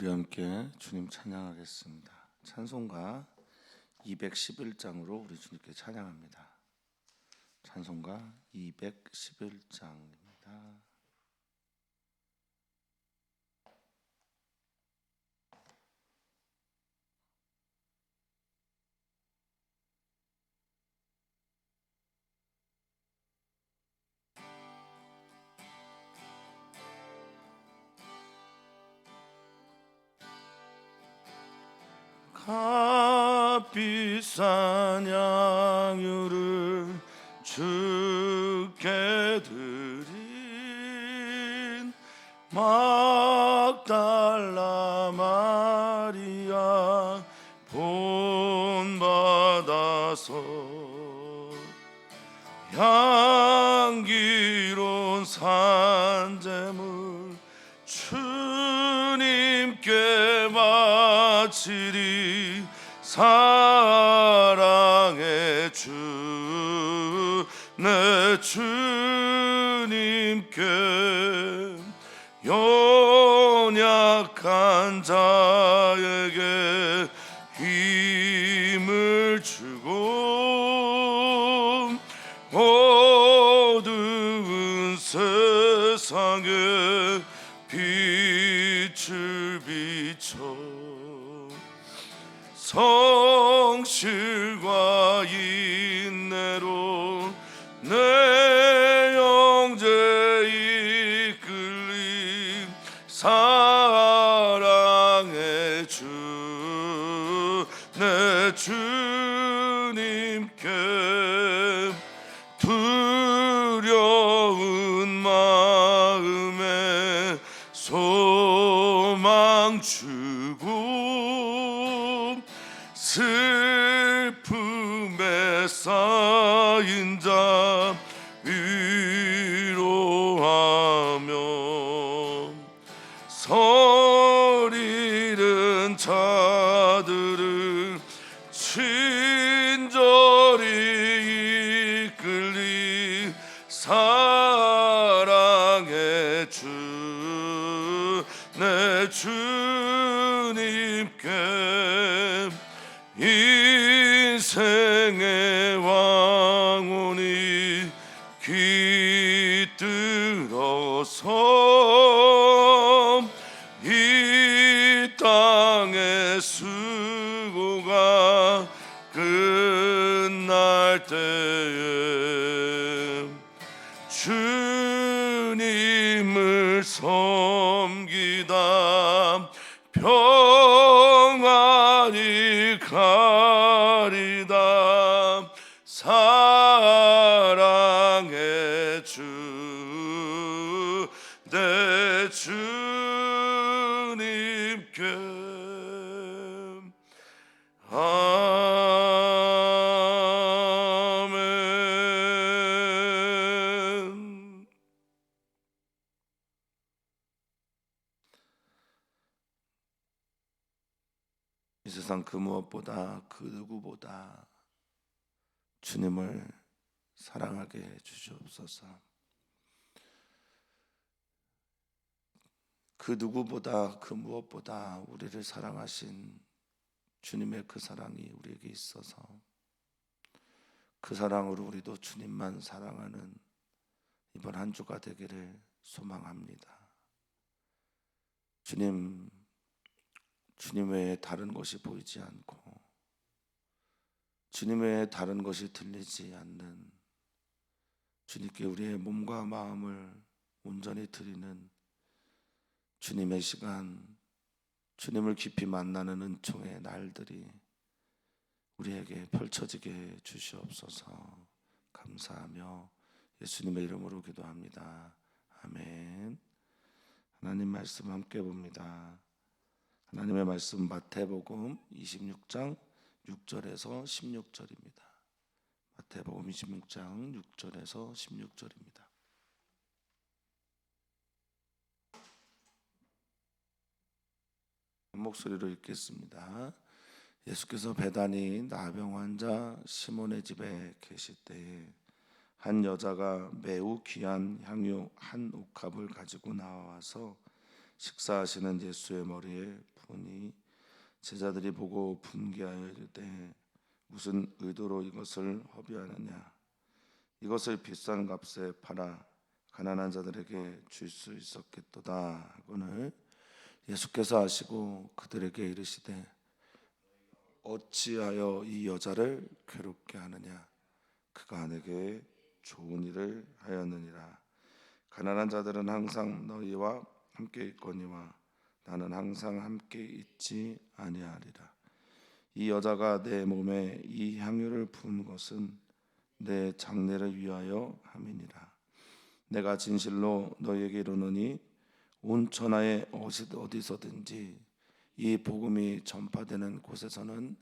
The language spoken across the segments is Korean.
우리 함께 주님 찬양하겠습니다. 찬송가 211장으로 우리 주님께 찬양합니다. 찬송가 211장입니다. 값비싼 양유를 주께 드린 막달라 마리아 본받아서 향기로운 산제물 주님께 바치리. 사랑의 주 내 주님께 연약한 자에게 힘을 주고 어두운 세상에 빛을 비춰 성실과 인내로 내 영제 이끌림 사랑의 주 내 주님께 두려운 마음에 소망 주고 슬픔에 쌓인 자 위로하며 설 잃은 자들을 친절히 이끌리 사랑의 주 내 주님께 인생의 왕혼이 깃들어서 이 땅의 수고가 끝날 때에 주님을 섬기다 평안히 가리다. 사랑의 주 내 주님께 아멘. 이 세상 그 무엇보다 그 누구보다 주님을 사랑하게 해 주시옵소서. 그 누구보다 그 무엇보다 우리를 사랑하신 주님의 그 사랑이 우리에게 있어서 그 사랑으로 우리도 주님만 사랑하는 이번 한 주가 되기를 소망합니다. 주님 외에 다른 것이 보이지 않고 주님 외에 다른 것이 들리지 않는 주님께 우리의 몸과 마음을 온전히 드리는 주님의 시간, 주님을 깊이 만나는 은총의 날들이 우리에게 펼쳐지게 해 주시옵소서. 감사하며 예수님의 이름으로 기도합니다. 아멘. 하나님 말씀 함께 봅니다. 하나님의 말씀 마태복음 26장 6절에서 16절입니다. 마태복음 26장 6절에서 16절입니다. 한 목소리로 읽겠습니다. 예수께서 베다니 나병 환자 시몬의 집에 계실 때에 한 여자가 매우 귀한 향유 한 옥합을 가지고 나와서 식사하시는 예수의 머리에 부으니 제자들이 보고 분개하여 이르되 무슨 의도로 이것을 허비하느냐. 이것을 비싼 값에 팔아 가난한 자들에게 줄 수 있었겠도다 하거늘 예수께서 하시고 그들에게 이르시되 어찌하여 이 여자를 괴롭게 하느냐. 그가 내게 좋은 일을 하였느니라. 가난한 자들은 항상 너희와 함께 있거니와 나는 항상 함께 있지 아니하리라. 이 여자가 내 몸에 이 향유를 부은 것은 내 장례를 위하여 함이니라. 내가 진실로 너희에게 이르노니 온 천하에 어디서든지 이 복음이 전파되는 곳에서는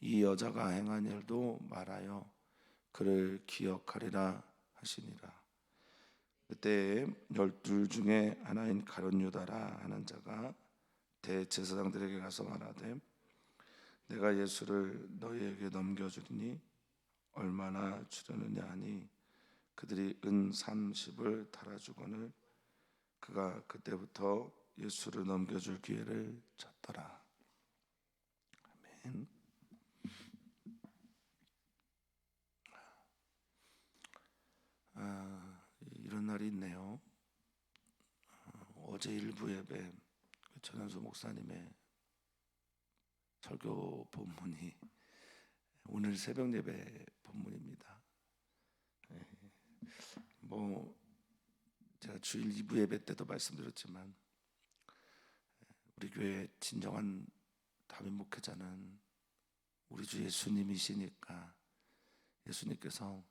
이 여자가 행한 일도 말하여 그를 기억하리라 하시니라. 그때 12 중에 하나인 가룟 유다라 하는 자가 대제사장들에게 가서 말하되 내가 예수를 너희에게 넘겨주리니 얼마나 주려느냐 하니 그들이 은 30을 달아주거늘 그가 그때부터 예수를 넘겨줄 기회를 찾더라. 아멘. 이런 날이 있네요. 어제 일부 예배 전현수 목사님의 설교 본문이 오늘 새벽 예배 본문입니다. 제가 주일 2부 예배 때도 말씀드렸지만 우리 교회 진정한 담임 목회자는 우리 주 예수님이시니까 예수님께서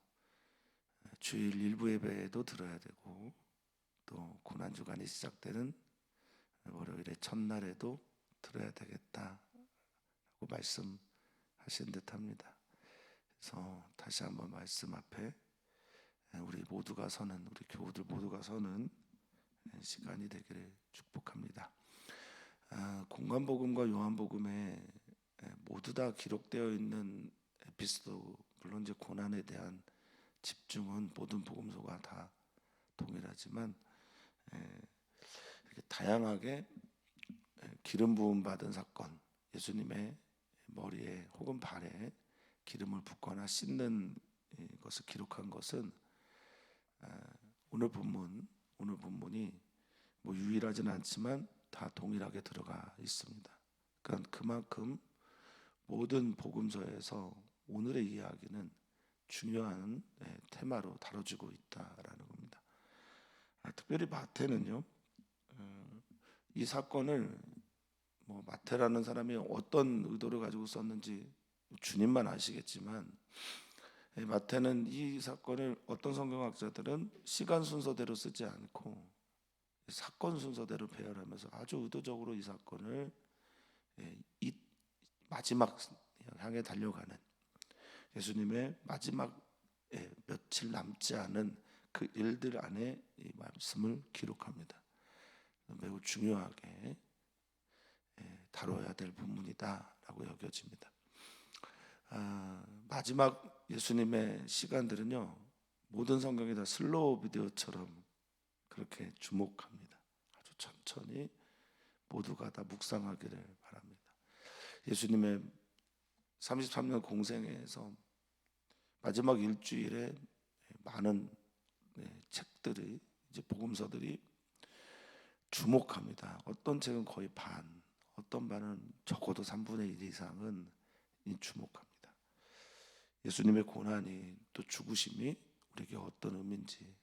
주일 1부 예배에도 들어야 되고 또 고난주간이 시작되는 월요일의 첫날에도 들어야 되겠다라고 말씀하신 듯합니다. 그래서 다시 한번 말씀 앞에 우리 모두가 서는, 우리 교우들 모두가 서는 시간이 되기를 축복합니다. 공관복음과 요한복음에 모두 다 기록되어 있는 에피소드, 물론 이제 고난에 대한 집중은 모든 복음서가 다 동일하지만 이렇게 다양하게 기름 부음 받은 사건, 예수님의 머리에 혹은 발에 기름을 붓거나 씻는 것을 기록한 것은 오늘 본문이 뭐 유일하지는 않지만 다 동일하게 들어가 있습니다. 그러니까 그만큼 모든 복음서에서 오늘의 이야기는 중요한 테마로 다뤄지고 있다라는 겁니다. 특별히 마태는요, 이 사건을 뭐 마태라는 사람이 어떤 의도를 가지고 썼는지 주님만 아시겠지만 마태는 이 사건을 어떤 성경학자들은 시간 순서대로 쓰지 않고 사건 순서대로 배열하면서 아주 의도적으로 이 사건을 이 마지막 향해 달려가는 예수님의 마지막 며칠 남지 않은 그 일들 안에 이 말씀을 기록합니다. 매우 중요하게 다뤄야 될 부분이다라고 여겨집니다. 마지막 예수님의 시간들은요, 모든 성경이 다 슬로우 비디오처럼 그렇게 주목합니다. 아주 천천히 모두가 다 묵상하기를 바랍니다. 예수님의 33년 공생애에서 마지막 일주일에 많은 책들이, 이제 복음서들이 주목합니다. 어떤 책은 거의 반, 어떤 반은 적어도 3분의 1 이상은 주목합니다. 예수님의 고난이 또 죽으심이 우리에게 어떤 의미인지,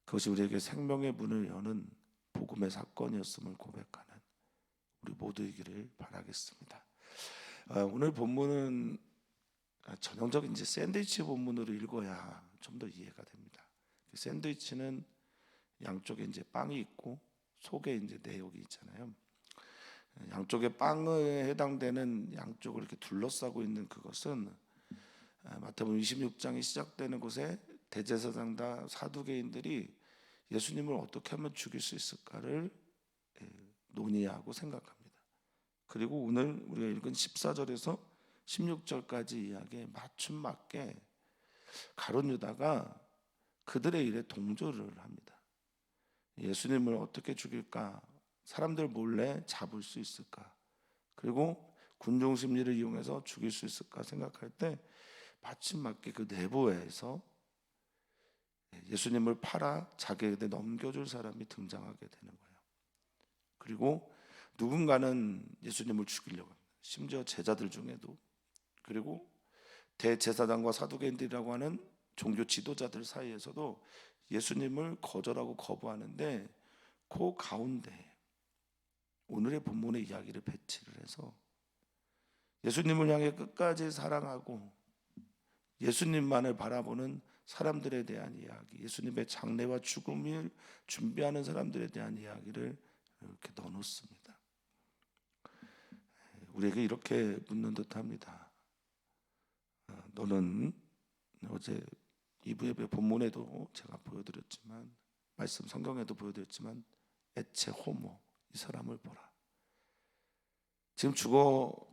그것이 우리에게 생명의 문을 여는 복음의 사건이었음을 고백하는 우리 모두이기를 바라겠습니다. 오늘 본문은 전형적인 이제 샌드위치 본문으로 읽어야 좀 더 이해가 됩니다. 샌드위치는 양쪽에 이제 빵이 있고 속에 이제 내역이 있잖아요. 양쪽에 빵에 해당되는 양쪽을 이렇게 둘러싸고 있는 그것은 마태복음 26장이 시작되는 곳에 대제사장과 사두개인들이 예수님을 어떻게 하면 죽일 수 있을까를 논의하고 생각합니다. 그리고 오늘 우리가 읽은 14절에서 16절까지 이야기에 맞춤 맞게 가룟 유다가 그들의 일에 동조를 합니다. 예수님을 어떻게 죽일까 사람들 몰래 잡을 수 있을까? 그리고 군중 심리를 이용해서 죽일 수 있을까 생각할 때 마침 맞게 그 내부에서 예수님을 팔아 자기에게 넘겨줄 사람이 등장하게 되는 거예요. 그리고 누군가는 예수님을 죽이려고 합니다. 심지어 제자들 중에도. 그리고 대제사장과 사두개인들이라고 하는 종교 지도자들 사이에서도 예수님을 거절하고 거부하는데 그 가운데 오늘의 본문의 이야기를 배치를 해서 예수님을 향해 끝까지 사랑하고 예수님만을 바라보는 사람들에 대한 이야기, 예수님의 장례와 죽음을 준비하는 사람들에 대한 이야기를 이렇게 넣어놓습니다. 우리에게 이렇게 묻는 듯합니다. 너는 어제 2부 예배 본문에도 제가 보여드렸지만, 말씀 성경에도 보여드렸지만, 에체 호모, 이 사람을 보라. 지금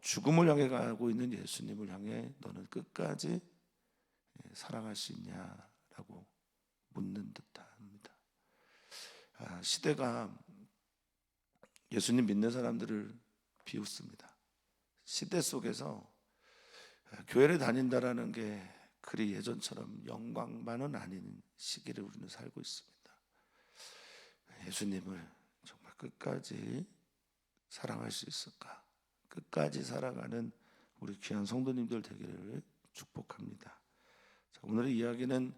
죽음을 향해 가고 있는 예수님을 향해 너는 끝까지 사랑할 수 있냐라고 묻는 듯합니다. 시대가 예수님 믿는 사람들을 비웃습니다. 시대 속에서 교회를 다닌다라는 게 그리 예전처럼 영광만은 아닌 시기를 우리는 살고 있습니다. 예수님을 정말 끝까지 사랑할 수 있을까? 끝까지 사랑하는 우리 귀한 성도님들 되기를 축복합니다. 자, 오늘의 이야기는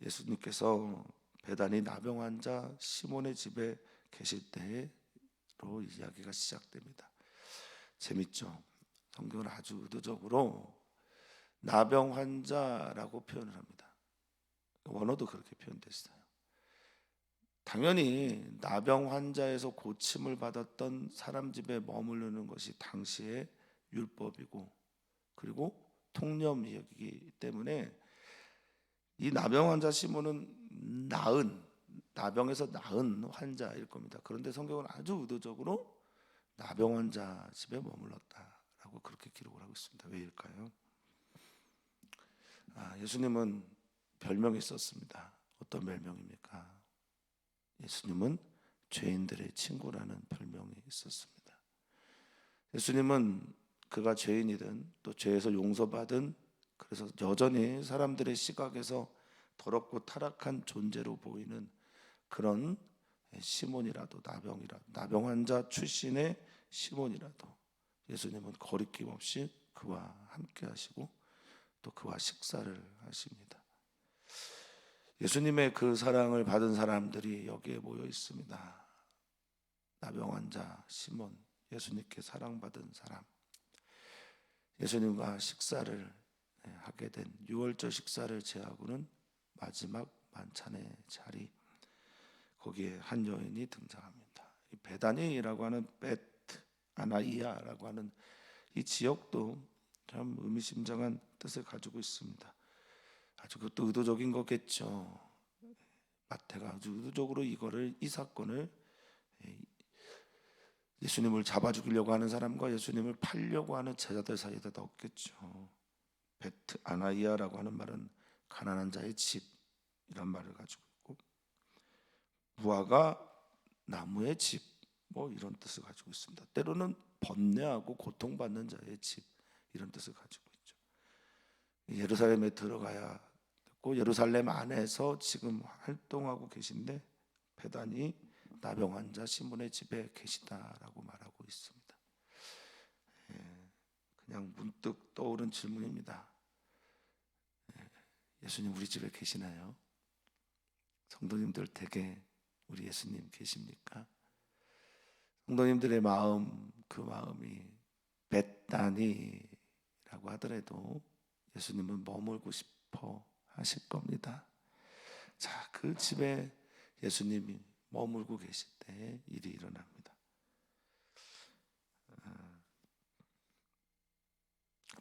예수님께서 베다니 나병 환자 시몬의 집에 계실 때로 이야기가 시작됩니다. 재밌죠? 성경은 아주 의도적으로 나병 환자라고 표현을 합니다. 원어도 그렇게 표현됐어요. 당연히 나병 환자에서 고침을 받았던 사람 집에 머무르는 것이 당시의 율법이고, 그리고 통념이기 때문에 이 나병 환자 시몬은 나병에서 나은 환자일 겁니다. 그런데 성경은 아주 의도적으로 나병 환자 집에 머물렀다라고 그렇게 기록을 하고 있습니다. 왜일까요? 예수님은 별명이 있었습니다. 어떤 별명입니까? 예수님은 죄인들의 친구라는 별명이 있었습니다. 예수님은 그가 죄인이든 또 죄에서 용서받은, 그래서 여전히 사람들의 시각에서 더럽고 타락한 존재로 보이는 그런 시몬이라도, 나병 환자 출신의 시몬이라도 예수님은 거리낌 없이 그와 함께 하시고 또 그와 식사를 하십니다. 예수님의 그 사랑을 받은 사람들이 여기에 모여 있습니다. 나병 환자 시몬, 예수님께 사랑받은 사람, 예수님과 식사를 하게 된 유월절 식사를 제하고는 마지막 만찬의 자리, 거기에 한 여인이 등장합니다. 베다니라고 하는 베트 아나이아라고 하는 이 지역도 참 의미심장한 뜻을 가지고 있습니다. 아주 그것도 의도적인 거겠죠. 마태가 아주 의도적으로 이 사건을 예수님을 잡아 죽이려고 하는 사람과 예수님을 팔려고 하는 제자들 사이에다 넣었겠죠. 베트 아나이아라고 하는 말은 가난한 자의 집, 이런 말을 가지고 있고, 무화과 나무의 집, 뭐 이런 뜻을 가지고 있습니다. 때로는 번뇌하고 고통받는 자의 집, 이런 뜻을 가지고 있죠. 예루살렘에 들어가야 됐고, 예루살렘 안에서 지금 활동하고 계신데 베다니 나병 환자 시몬의 집에 계시다라고 말하고 있습니다. 그냥 문득 떠오른 질문입니다. 예수님 우리 집에 계시나요? 성도님들 댁에 우리 예수님 계십니까? 성도님들의 마음, 그 마음이 베다니라고 하더라도 예수님은 머물고 싶어 하실 겁니다. 자, 그 집에 예수님이 머물고 계실 때 일이 일어납니다.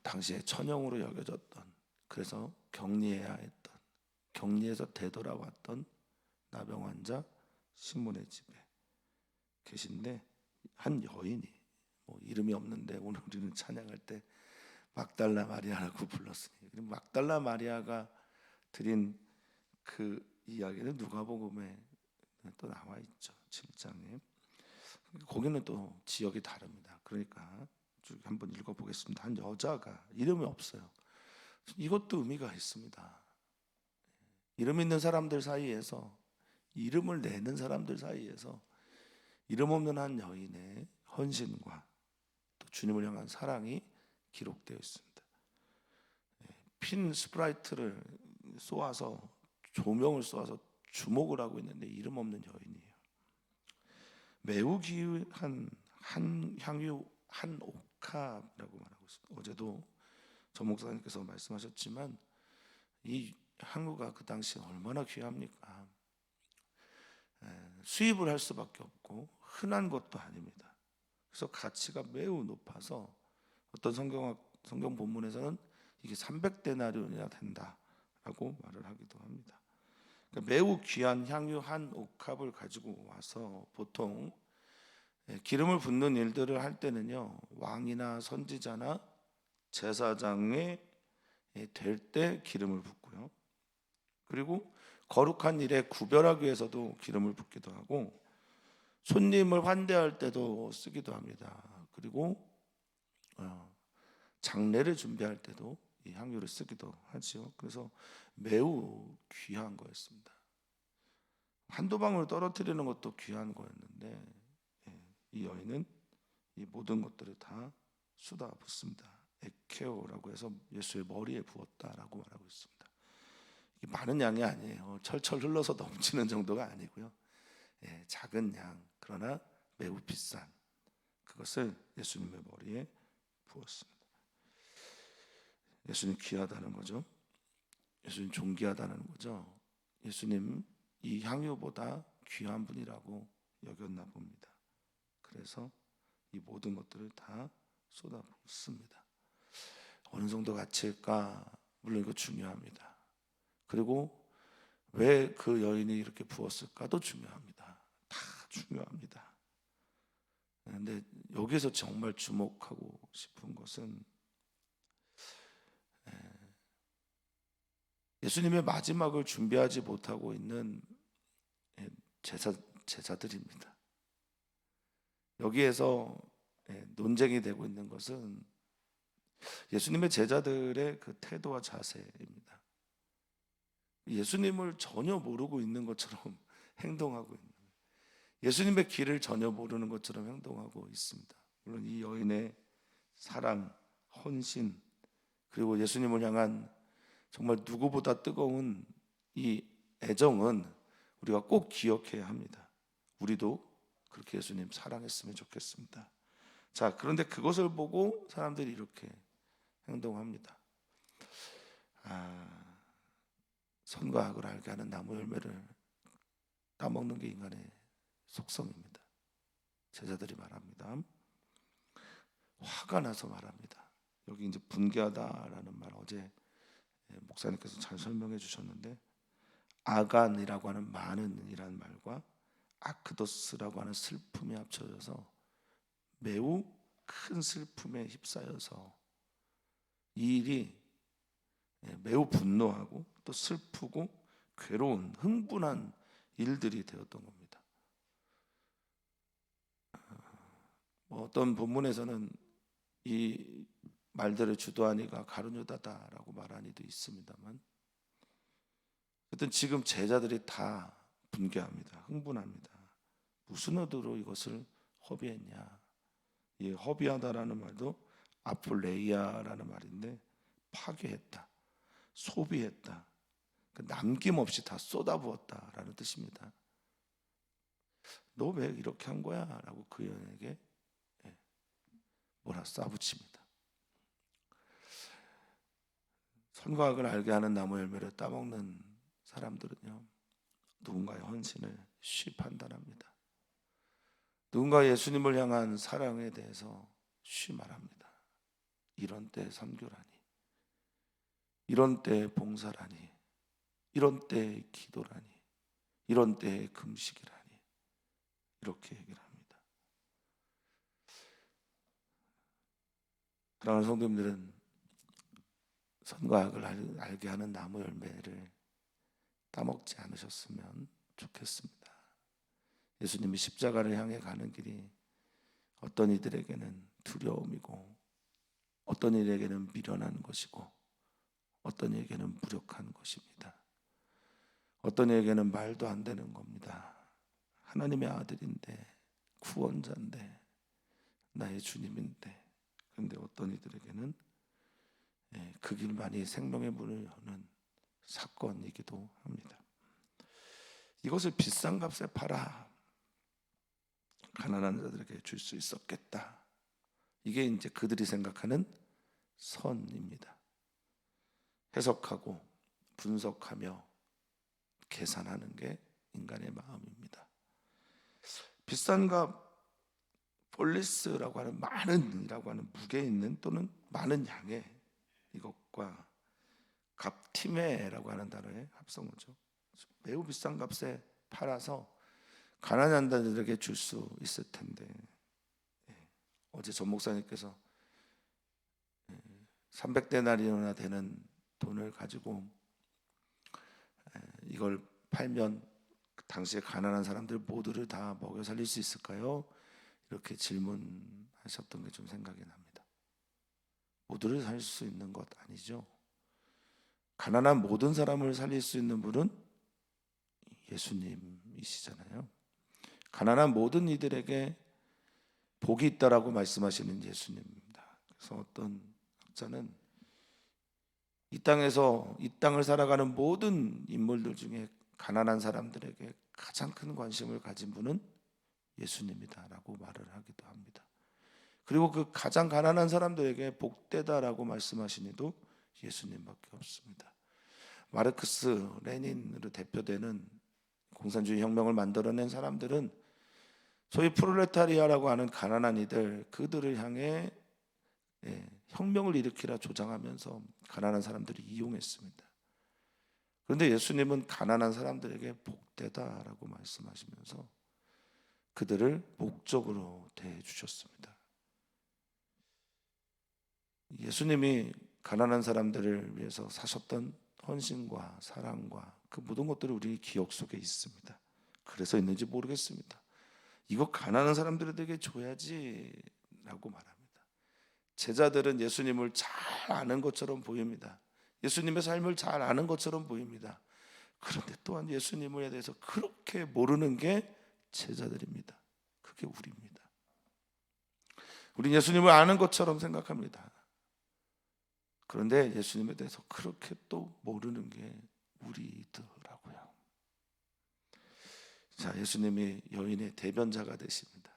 당시에 천형으로 여겨졌던, 그래서 격리해야 했던, 격리에서 되돌아왔던 나병 환자 시몬의 집에 계신데, 한 여인이, 뭐 이름이 없는데 오늘 우리는 찬양할 때 막달라 마리아라고 불렀으니, 막달라 마리아가 드린 그 이야기는 누가복음에 또 나와 있죠. 7장에. 거기는 또 지역이 다릅니다. 그러니까 쭉 한번 읽어보겠습니다. 한 여자가 이름이 없어요. 이것도 의미가 있습니다. 이름 있는 사람들 사이에서, 이름을 내는 사람들 사이에서 이름 없는 한 여인의 헌신과 또 주님을 향한 사랑이 기록되어 있습니다. 핀 스프라이트를 쏘아서, 조명을 쏘아서 주목을 하고 있는데 이름 없는 여인이에요. 매우 귀한 한 향유 한 옥합이라고 말하고 있습니다. 어제도 전 목사님께서 말씀하셨지만 이 향유가 그 당시 얼마나 귀합니까? 수입을 할 수밖에 없고 흔한 것도 아닙니다. 그래서 가치가 매우 높아서 어떤 성경 본문에서는 이게 300데나리온이나 된다라고 말을 하기도 합니다. 그러니까 매우 귀한 향유 한 옥합을 가지고 와서 보통 기름을 붓는 일들을 할 때는요, 왕이나 선지자나 제사장에 될 때 기름을 붓고요, 그리고 거룩한 일에 구별하기 위해서도 기름을 붓기도 하고, 손님을 환대할 때도 쓰기도 합니다. 그리고 장례를 준비할 때도 이 향유를 쓰기도 하지요. 그래서 매우 귀한 거였습니다. 한두 방울 떨어뜨리는 것도 귀한 거였는데 이 여인은 이 모든 것들을 다 쏟아 붓습니다. 에케오라고 해서 예수의 머리에 부었다라고 말하고 있습니다. 이게 많은 양이 아니에요. 철철 흘러서 넘치는 정도가 아니고요. 작은 양, 그러나 매우 비싼 그것을 예수님의 머리에 부었습니다. 예수님 귀하다는 거죠. 예수님 존귀하다는 거죠. 예수님 이 향유보다 귀한 분이라고 여겼나 봅니다. 그래서 이 모든 것들을 다 쏟아붓습니다. 어느 정도 가치일까? 물론 이거 중요합니다. 그리고 왜 그 여인이 이렇게 부었을까도 중요합니다. 다 중요합니다. 그런데 여기서 정말 주목하고 싶은 것은 예수님의 마지막을 준비하지 못하고 있는 제자들입니다. 여기에서 논쟁이 되고 있는 것은 예수님의 제자들의 그 태도와 자세입니다. 예수님을 전혀 모르고 있는 것처럼 행동하고 있는, 예수님의 길을 전혀 모르는 것처럼 행동하고 있습니다. 물론 이 여인의 사랑, 헌신, 그리고 예수님을 향한 정말 누구보다 뜨거운 이 애정은 우리가 꼭 기억해야 합니다. 우리도 그렇게 예수님 사랑했으면 좋겠습니다. 자, 그런데 그것을 보고 사람들이 이렇게 행동합니다. 선과 악을 알게 하는 나무 열매를 따먹는 게 인간의 속성입니다. 제자들이 말합니다. 화가 나서 말합니다. 여기 이제 분개하다라는 말 어제 목사님께서 잘 설명해 주셨는데, 아간이라고 하는 많은이라는 말과 아크도스라고 하는 슬픔이 합쳐져서 매우 큰 슬픔에 휩싸여서 이 일이 매우 분노하고 또 슬프고 괴로운 흥분한 일들이 되었던 겁니다. 어떤 본문에서는 이 말들을 주도한 이가 가룟유다다라고 말한 이도 있습니다만, 어쨌든 지금 제자들이 다 분개합니다. 흥분합니다. 무슨 의도로 이것을 허비했냐. 이 허비하다라는 말도 아폴레이아라는 말인데 파괴했다, 소비했다, 남김없이 다 쏟아부었다라는 뜻입니다. 너 왜 이렇게 한 거야? 라고 그 여인에게 뭐라 쏴붙입니다. 선과 악을 알게 하는 나무 열매를 따먹는 사람들은요, 누군가의 헌신을 쉬 판단합니다. 누군가 예수님을 향한 사랑에 대해서 쉬 말합니다. 이런 때 선교라니, 이런 때 봉사라니, 이런 때 기도라니, 이런 때 금식이라니, 이렇게 얘기를 합니다. 사랑하는 성도님들은 선과 악을 알게 하는 나무 열매를 따먹지 않으셨으면 좋겠습니다. 예수님이 십자가를 향해 가는 길이 어떤 이들에게는 두려움이고, 어떤 이에게는 미련한 것이고, 어떤 이에게는 무력한 것입니다. 어떤 이에게는 말도 안 되는 겁니다. 하나님의 아들인데, 구원자인데, 나의 주님인데. 그런데 어떤 이들에게는 그 길만이 생명의 문을 여는 사건이기도 합니다. 이것을 비싼 값에 팔아 가난한 자들에게 줄 수 있었겠다. 이게 이제 그들이 생각하는 선입니다. 해석하고 분석하며 계산하는 게 인간의 마음입니다. 비싼 값, 폴리스라고 하는 많은이라고 하는 무게 있는 또는 많은 양의 이것과 값티메라고 하는 단어의 합성어죠. 매우 비싼 값에 팔아서 가난한 자들에게 줄 수 있을 텐데, 어제 전 목사님께서 300데나리온이나 되는 돈을 가지고 이걸 팔면 당시에 가난한 사람들 모두를 다 먹여 살릴 수 있을까요? 이렇게 질문하셨던 게 좀 생각이 납니다. 모두를 살릴 수 있는 것 아니죠. 가난한 모든 사람을 살릴 수 있는 분은 예수님이시잖아요. 가난한 모든 이들에게 복이 있다라고 말씀하시는 예수님입니다. 그래서 어떤 학자는 이 땅을 살아가는 모든 인물들 중에 가난한 사람들에게 가장 큰 관심을 가진 분은 예수님이다라고 말을 하기도 합니다. 그리고 그 가장 가난한 사람들에게 복되다라고 말씀하신 이도 예수님밖에 없습니다. 마르크스, 레닌으로 대표되는 공산주의 혁명을 만들어낸 사람들은 소위 프롤레타리아라고 하는 가난한 이들, 그들을 향해 혁명을 일으키라 조장하면서 가난한 사람들을 이용했습니다. 그런데 예수님은 가난한 사람들에게 복되다라고 말씀하시면서 그들을 목적으로 대해 주셨습니다. 예수님이 가난한 사람들을 위해서 사셨던 헌신과 사랑과 그 모든 것들이 우리 기억 속에 있습니다. 그래서 있는지 모르겠습니다. 이거 가난한 사람들에게 줘야지 라고 말합니다. 제자들은 예수님을 잘 아는 것처럼 보입니다. 예수님의 삶을 잘 아는 것처럼 보입니다. 그런데 또한 예수님에 대해서 그렇게 모르는 게 제자들입니다. 그게 우리입니다. 우린 예수님을 아는 것처럼 생각합니다. 그런데 예수님에 대해서 그렇게 또 모르는 게 우리더라고요. 자, 예수님이 여인의 대변자가 되십니다.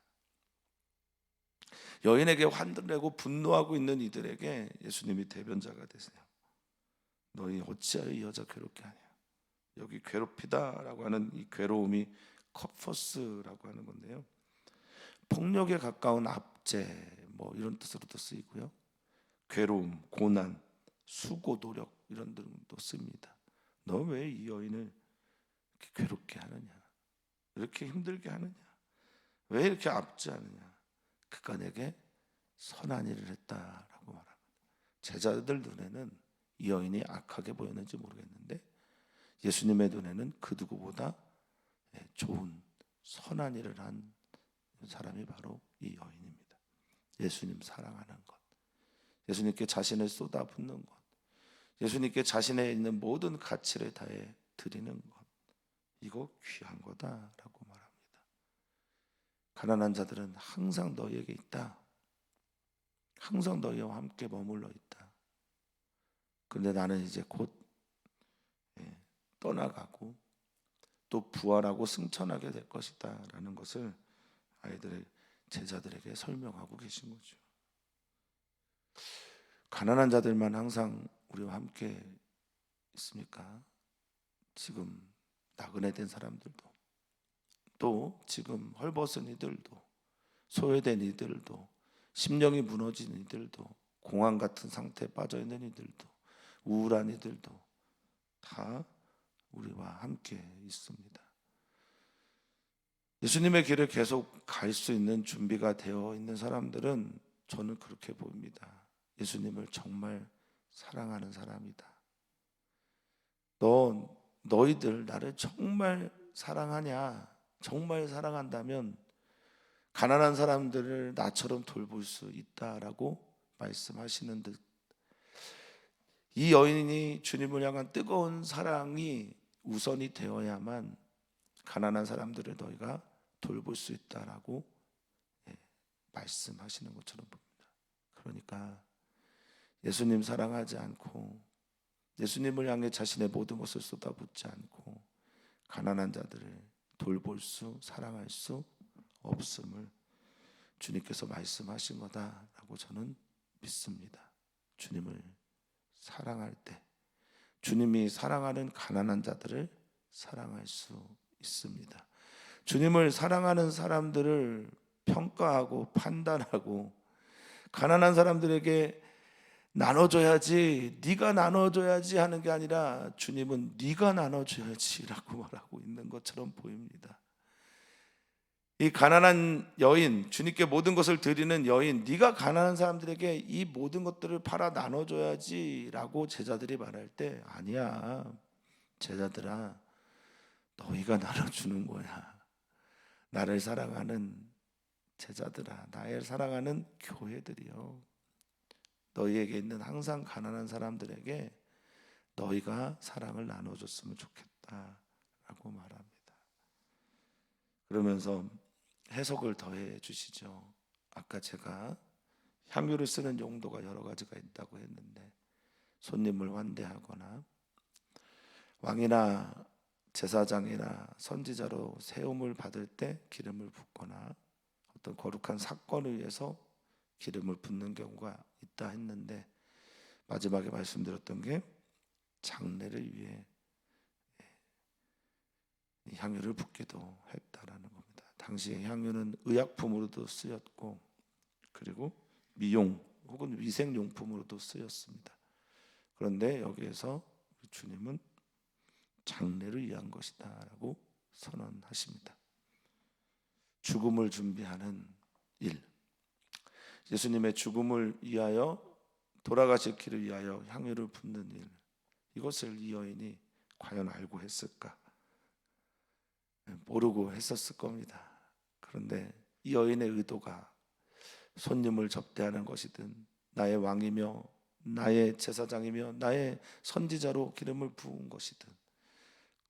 여인에게 화를 내고 분노하고 있는 이들에게 예수님이 대변자가 되세요. 너희 어찌하여 이 여자 괴롭게 하냐. 여기 괴롭히다라고 하는 이 괴로움이 커퍼스라고 하는 건데요, 폭력에 가까운 압제 뭐 이런 뜻으로도 쓰이고요, 괴로움, 고난, 수고, 노력 이런 등도 씁니다. 너 왜 이 여인을 이렇게 괴롭게 하느냐, 이렇게 힘들게 하느냐, 왜 이렇게 압제하느냐. 그가 내게 선한 일을 했다라고 말합니다. 제자들 눈에는 이 여인이 악하게 보였는지 모르겠는데 예수님의 눈에는 그 누구보다 좋은 선한 일을 한 사람이 바로 이 여인입니다. 예수님 사랑하는 것, 예수님께 자신을 쏟아붓는 것, 예수님께 자신에 있는 모든 가치를 다해 드리는 것, 이거 귀한 거다라고 말합니다. 가난한 자들은 항상 너희에게 있다. 항상 너희와 함께 머물러 있다. 그런데 나는 이제 곧 떠나가고 또 부활하고 승천하게 될 것이다 라는 것을 아이들의 제자들에게 설명하고 계신 거죠. 가난한 자들만 항상 우리와 함께 있습니까? 지금 나그네된 사람들도, 또 지금 헐벗은 이들도, 소외된 이들도, 심령이 무너진 이들도, 공황 같은 상태에 빠져 있는 이들도, 우울한 이들도 다 우리와 함께 있습니다. 예수님의 길을 계속 갈 수 있는 준비가 되어 있는 사람들은 저는 그렇게 보입니다. 예수님을 정말 사랑하는 사람이다. 너희들 나를 정말 사랑하냐? 정말 사랑한다면 가난한 사람들을 나처럼 돌볼 수 있다라고 말씀하시는 듯, 이 여인이 주님을 향한 뜨거운 사랑이 우선이 되어야만 가난한 사람들을 너희가 돌볼 수 있다라고 말씀하시는 것처럼 봅니다. 그러니까 예수님 사랑하지 않고 예수님을 향해 자신의 모든 것을 쏟아붓지 않고 가난한 자들을 돌볼 수, 사랑할 수 없음을 주님께서 말씀하신 거다라고 저는 믿습니다. 주님을 사랑할 때 주님이 사랑하는 가난한 자들을 사랑할 수 있습니다. 주님을 사랑하는 사람들을 평가하고 판단하고 가난한 사람들에게 나눠줘야지, 네가 나눠줘야지 하는 게 아니라 주님은 네가 나눠줘야지라고 말하고 있는 것처럼 보입니다. 이 가난한 여인, 주님께 모든 것을 드리는 여인, 네가 가난한 사람들에게 이 모든 것들을 팔아 나눠줘야지라고 제자들이 말할 때, 아니야 제자들아, 너희가 나눠주는 거야. 나를 사랑하는 제자들아, 나를 사랑하는 교회들이요, 너희에게 있는 항상 가난한 사람들에게 너희가 사랑을 나눠줬으면 좋겠다라고 말합니다. 그러면서 해석을 더해 주시죠. 아까 제가 향유를 쓰는 용도가 여러 가지가 있다고 했는데, 손님을 환대하거나 왕이나 제사장이나 선지자로 세움을 받을 때 기름을 붓거나 어떤 거룩한 사건을 위해서 기름을 붓는 경우가 있다 했는데, 마지막에 말씀드렸던 게 장례를 위해 향유를 붓기도 했다라는 겁니다. 당시에 향유는 의약품으로도 쓰였고, 그리고 미용 혹은 위생용품으로도 쓰였습니다. 그런데 여기에서 주님은 장례를 위한 것이다 라고 선언하십니다. 죽음을 준비하는 일, 예수님의 죽음을 위하여, 돌아가실 길을 위하여 향유를 붓는 일, 이것을 이 여인이 과연 알고 했을까? 모르고 했었을 겁니다. 그런데 이 여인의 의도가 손님을 접대하는 것이든 나의 왕이며 나의 제사장이며 나의 선지자로 기름을 부은 것이든,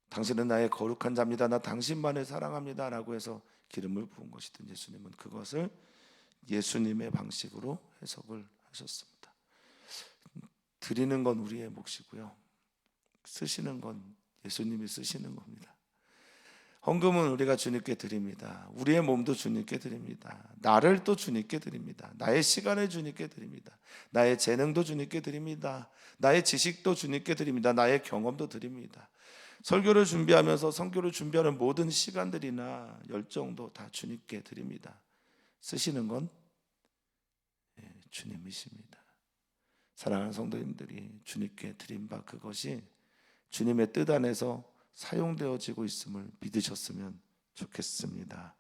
당신은 나의 거룩한 자입니다, 나 당신만을 사랑합니다 라고 해서 기름을 부은 것이든, 예수님은 그것을 예수님의 방식으로 해석을 하셨습니다. 드리는 건 우리의 몫이고요, 쓰시는 건 예수님이 쓰시는 겁니다. 헌금은 우리가 주님께 드립니다. 우리의 몸도 주님께 드립니다. 나를 또 주님께 드립니다. 나의 시간을 주님께 드립니다. 나의 재능도 주님께 드립니다. 나의 지식도 주님께 드립니다. 나의 경험도 드립니다. 설교를 준비하면서 선교를 준비하는 모든 시간들이나 열정도 다 주님께 드립니다. 쓰시는 건 주님이십니다. 사랑하는 성도님들이 주님께 드린 바 그것이 주님의 뜻 안에서 사용되어지고 있음을 믿으셨으면 좋겠습니다.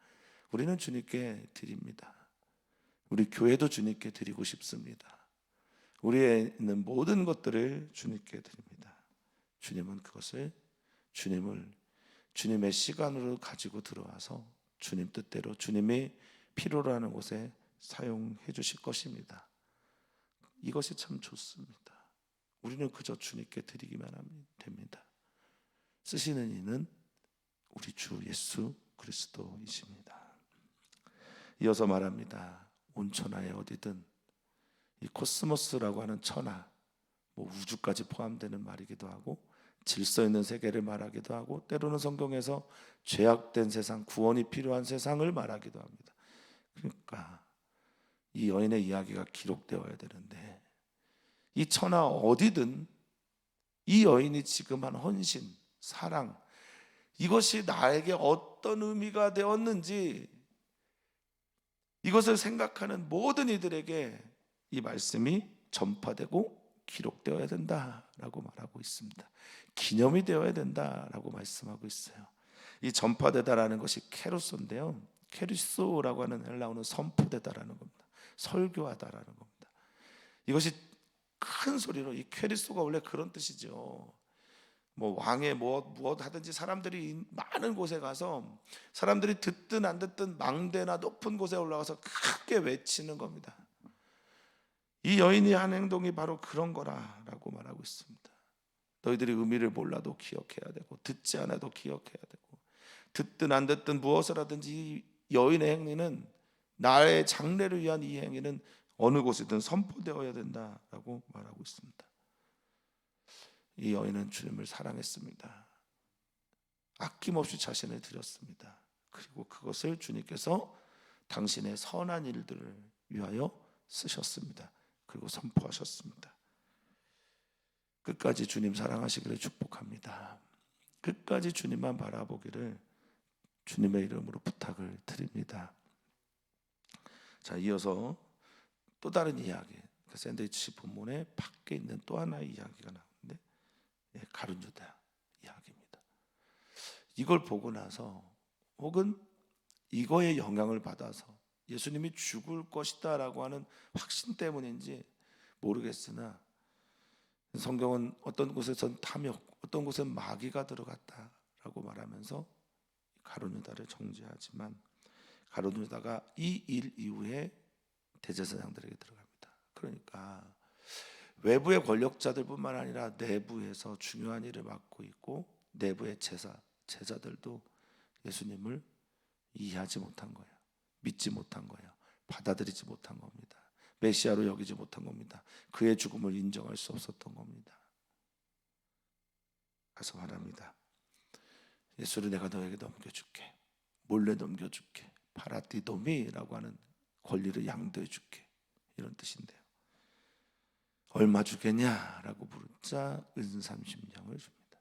우리는 주님께 드립니다. 우리 교회도 주님께 드리고 싶습니다. 우리에 있는 모든 것들을 주님께 드립니다. 주님은 그것을 주님의 시간으로 가지고 들어와서 주님 뜻대로 주님이 필요로 하는 곳에 사용해 주실 것입니다. 이것이 참 좋습니다. 우리는 그저 주님께 드리기만 하면 됩니다. 쓰시는 이는 우리 주 예수 그리스도이십니다. 이어서 말합니다. 온 천하에 어디든, 이 코스모스라고 하는 천하, 우주까지 포함되는 말이기도 하고 질서 있는 세계를 말하기도 하고, 때로는 성경에서 죄악된 세상, 구원이 필요한 세상을 말하기도 합니다. 그러니까 이 여인의 이야기가 기록되어야 되는데, 이 천하 어디든 이 여인이 지금 한 헌신, 사랑, 이것이 나에게 어떤 의미가 되었는지 이것을 생각하는 모든 이들에게 이 말씀이 전파되고 기록되어야 된다라고 말하고 있습니다. 기념이 되어야 된다라고 말씀하고 있어요. 이 전파되다라는 것이 케루소인데요, 케리소라고 하는 헬라어는 선포되다라는 겁니다. 설교하다라는 겁니다. 이것이 큰 소리로, 이 케리소가 원래 그런 뜻이죠. 뭐 왕의 무엇 하든지 사람들이 많은 곳에 가서 사람들이 듣든 안 듣든 망대나 높은 곳에 올라가서 크게 외치는 겁니다. 이 여인이 한 행동이 바로 그런 거라라고 말하고 있습니다. 너희들이 의미를 몰라도 기억해야 되고 듣지 않아도 기억해야 되고 듣든 안 듣든 무엇을 하든지 이 여인의 행위는 나의 장래를 위한 이 행위는 어느 곳이든 선포되어야 된다라고 말하고 있습니다. 이 여인은 주님을 사랑했습니다. 아낌없이 자신을 드렸습니다. 그리고 그것을 주님께서 당신의 선한 일들을 위하여 쓰셨습니다. 그리고 선포하셨습니다. 끝까지 주님 사랑하시기를 축복합니다. 끝까지 주님만 바라보기를 주님의 이름으로 부탁을 드립니다. 자, 이어서 또 다른 이야기, 그 샌드위치 본문에 밖에 있는 또 하나의 이야기가 나오는데 가룟 유다 이야기입니다. 이걸 보고 나서 혹은 이거에 영향을 받아서 예수님이 죽을 것이다 라고 하는 확신 때문인지 모르겠으나 성경은 어떤 곳에선 탐욕, 어떤 곳엔 마귀가 들어갔다라고 말하면서 가룟 유다를 정죄하지만 가룟 유다가 이 일 이후에 대제사장들에게 들어갑니다. 그러니까 외부의 권력자들뿐만 아니라 내부에서 중요한 일을 맡고 있고 내부의 제자들도 예수님을 이해하지 못한 거예요. 믿지 못한 거예요. 받아들이지 못한 겁니다. 메시아로 여기지 못한 겁니다. 그의 죽음을 인정할 수 없었던 겁니다. 가서 말합니다. 예수를 내가 너에게 넘겨줄게. 몰래 넘겨줄게. 파라디도미라고 하는 권리를 양도해 줄게. 이런 뜻인데요. 얼마 주겠냐라고 물자 은삼십냥을 줍니다.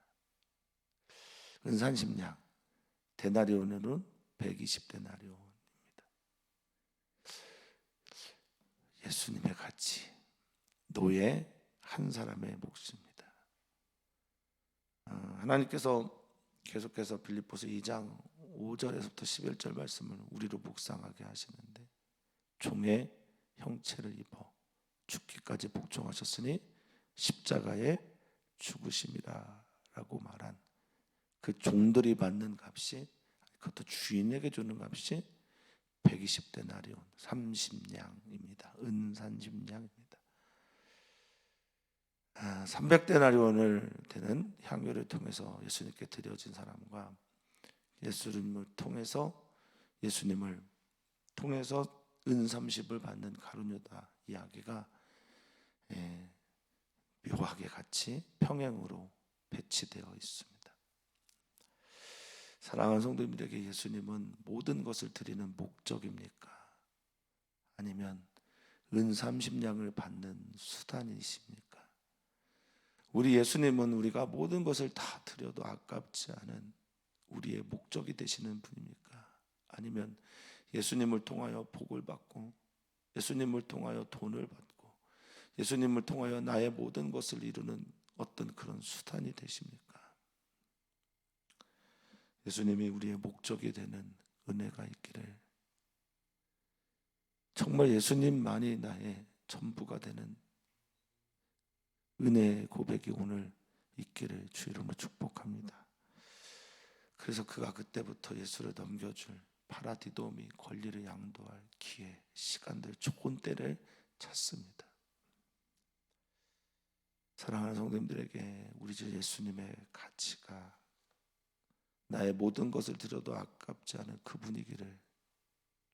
은삼십냥 데나리온으로는 120데나리온입니다. 예수님의 가치, 노예 한 사람의 몫입니다. 하나님께서 계속해서 빌립보서 2장 5절에서부터 11절 말씀을 우리로 묵상하게 하시는데 종의 형체를 입어 죽기까지 복종하셨으니 십자가에 죽으심이라 라고 말한 그 종들이 받는 값이, 그것도 주인에게 주는 값이 120데나리온 30냥입니다. 은 30냥입니다. 300데나리온을 되는 향유를 통해서 예수님께 드려진 사람과 예수님을 통해서 은 30을 받는 가룟 유다 이야기가 묘하게 같이 평행으로 배치되어 있습니다. 사랑하는 성도님들에게 예수님은 모든 것을 드리는 목적입니까? 아니면 은 30냥을 받는 수단이십니까? 우리 예수님은 우리가 모든 것을 다 드려도 아깝지 않은 우리의 목적이 되시는 분입니까? 아니면 예수님을 통하여 복을 받고 예수님을 통하여 돈을 받고 예수님을 통하여 나의 모든 것을 이루는 어떤 그런 수단이 되십니까? 예수님이 우리의 목적이 되는 은혜가 있기를, 정말 예수님만이 나의 전부가 되는 은혜의 고백이 오늘 있기를 주 이름으로 축복합니다. 그래서 그가 그때부터 예수를 넘겨줄 파라디돔이 권리를 양도할 기회, 시간들, 좋은 때를 찾습니다. 사랑하는 성도님들에게 우리 주 예수님의 가치가 나의 모든 것을 드려도 아깝지 않은 그 분위기를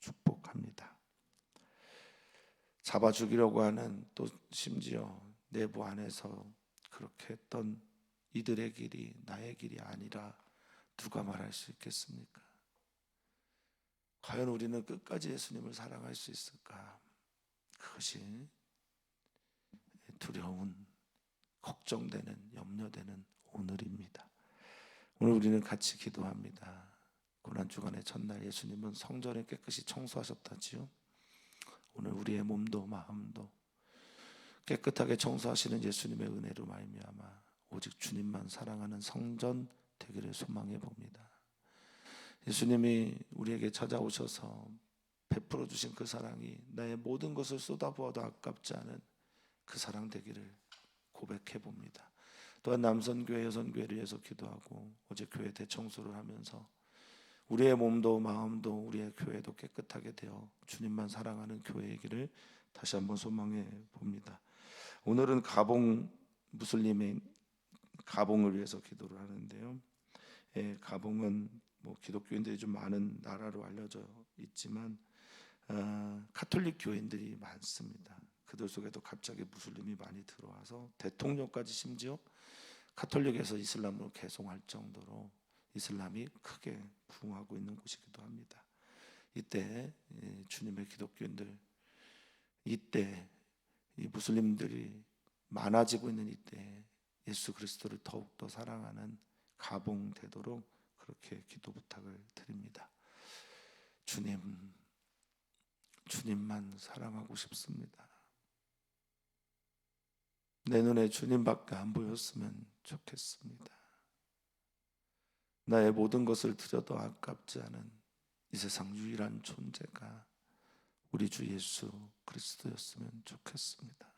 축복합니다. 잡아 죽이려고 하는, 또 심지어 내부 안에서 그렇게 했던 이들의 길이 나의 길이 아니라 누가 말할 수 있겠습니까? 과연 우리는 끝까지 예수님을 사랑할 수 있을까? 그것이 두려운, 걱정되는, 염려되는 오늘입니다. 오늘 우리는 같이 기도합니다. 고난주간의 첫날 예수님은 성전을 깨끗이 청소하셨다지요. 오늘 우리의 몸도 마음도 깨끗하게 청소하시는 예수님의 은혜로 말미암아 오직 주님만 사랑하는 성전 되기를 소망해 봅니다. 예수님이 우리에게 찾아오셔서 베풀어 주신 그 사랑이 나의 모든 것을 쏟아부어도 아깝지 않은 그 사랑 되기를 고백해 봅니다. 또한 남선교회, 여선교회를 위해서 기도하고 어제 교회 대청소를 하면서 우리의 몸도 마음도 우리의 교회도 깨끗하게 되어 주님만 사랑하는 교회이기를 다시 한번 소망해 봅니다. 오늘은 가봉 무슬림의 가봉을 위해서 기도를 하는데요. 가봉은 기독교인들이 좀 많은 나라로 알려져 있지만 카톨릭 교인들이 많습니다. 그들 속에도 갑자기 무슬림이 많이 들어와서 대통령까지 심지어 카톨릭에서 이슬람으로 개송할 정도로 이슬람이 크게 부흥하고 있는 곳이기도 합니다. 이때 주님의 기독교인들, 이때 이 무슬림들이 많아지고 있는 이때 예수 그리스도를 더욱더 사랑하는 가봉 되도록 그렇게 기도 부탁을 드립니다. 주님만 사랑하고 싶습니다. 내 눈에 주님밖에 안 보였으면 좋겠습니다. 나의 모든 것을 드려도 아깝지 않은 이 세상 유일한 존재가 우리 주 예수 그리스도였으면 좋겠습니다.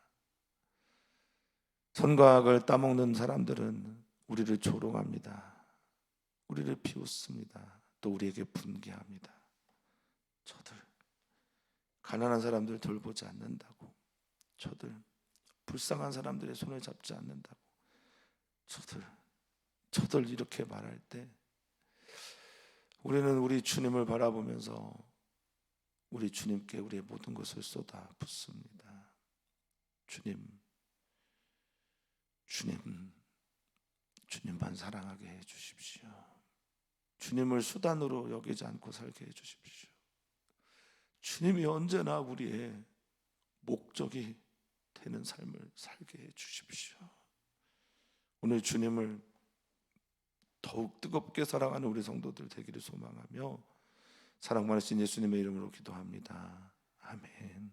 선과 악을 따먹는 사람들은 우리를 조롱합니다. 우리를 비웃습니다. 또 우리에게 분개합니다. 저들 가난한 사람들 돌보지 않는다고, 저들 불쌍한 사람들의 손을 잡지 않는다고, 저들 이렇게 말할 때 우리는 우리 주님을 바라보면서 우리 주님께 우리의 모든 것을 쏟아 붓습니다. 주님만 사랑하게 해 주십시오. 주님을 수단으로 여기지 않고 살게 해 주십시오. 주님이 언제나 우리의 목적이 되는 삶을 살게 해 주십시오. 오늘 주님을 더욱 뜨겁게 사랑하는 우리 성도들 되기를 소망하며 사랑 많으신 예수님의 이름으로 기도합니다. 아멘.